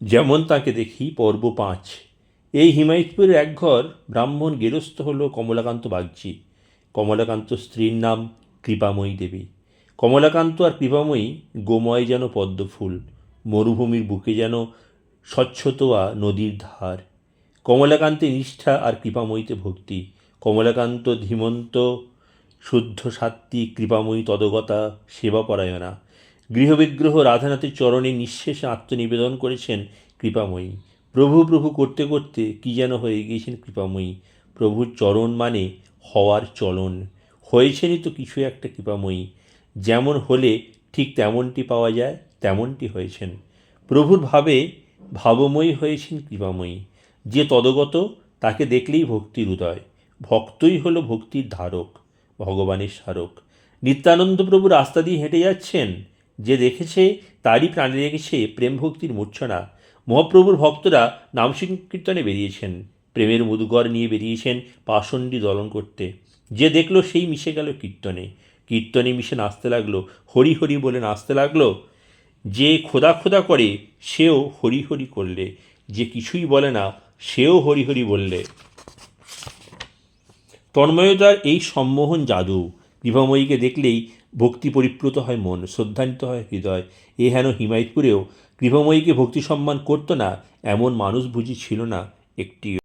যেমন তাকে দেখি পর্ব 5। এই হিমায়তপুরের একঘর ব্রাহ্মণ গেরস্থ হল কমলাকান্ত বাগচি। কমলাকান্ত স্ত্রীর নাম কৃপাময়ী দেবী। কমলাকান্ত আর কৃপাময়ী গোময় যেন পদ্মফুল, মরুভূমির বুকে যেন স্বচ্ছতোয়া নদীর ধার। কমলাকান্তে নিষ্ঠা আর কৃপাময়ীতে ভক্তি। কমলাকান্ত ধীমন্ত শুদ্ধ সাত্ত্বিক, কৃপাময়ী তদগতা সেবাপরায়ণা। গৃহবিগ্রহ রাধানাথের চরণে নিঃশেষে আত্মনিবেদন করেছেন কৃপাময়ী। প্রভু প্রভু করতে করতে কী যেন হয়ে গিয়েছেন কৃপাময়ী। প্রভুর চরণ মানে হওয়ার চলন। হয়েছেনই তো কিছু একটা কৃপাময়ী। যেমন হলে ঠিক তেমনটি পাওয়া যায়, তেমনটি হয়েছেন। প্রভুর ভাবে ভাবময়ী হয়েছেন কৃপাময়ী। যে তদগত তাকে দেখলেই ভক্তির উদয়। ভক্তই হলো ভক্তির ধারক, ভগবানের স্মারক। নিত্যানন্দ প্রভু রাস্তা দিয়ে হেঁটে যাচ্ছেন, যে দেখেছে তারই প্রাণে লেগেছে প্রেম ভক্তির মূর্ছনা। মহাপ্রভুর ভক্তরা নাম সংকীর্তনে বেরিয়েছেন, প্রেমের মুদগর নিয়ে বেরিয়েছেন পাষণ্ডী দলন করতে। যে দেখলো সেই মিশে গেল কীর্তনে, কীর্তনে মিশে নাচতে লাগলো, হরি হরি বলে নাচতে লাগলো। যে খোদা খোদা করে সেও হরি হরি করলে, যে কিছুই বলে না সেও হরি হরি বললে। তন্ময়তার এই সম্মোহন জাদু। কৃপাময়ীকে দেখলেই ভক্তি পরিপ্লুত হয় মন, শ্রদ্ধান্বিত হয় হৃদয়। এ হেন হিমায়তপুরেও কৃপাময়ীকে ভক্তি সম্মান করতো না এমন মানুষ বুঝি ছিল না একটিও।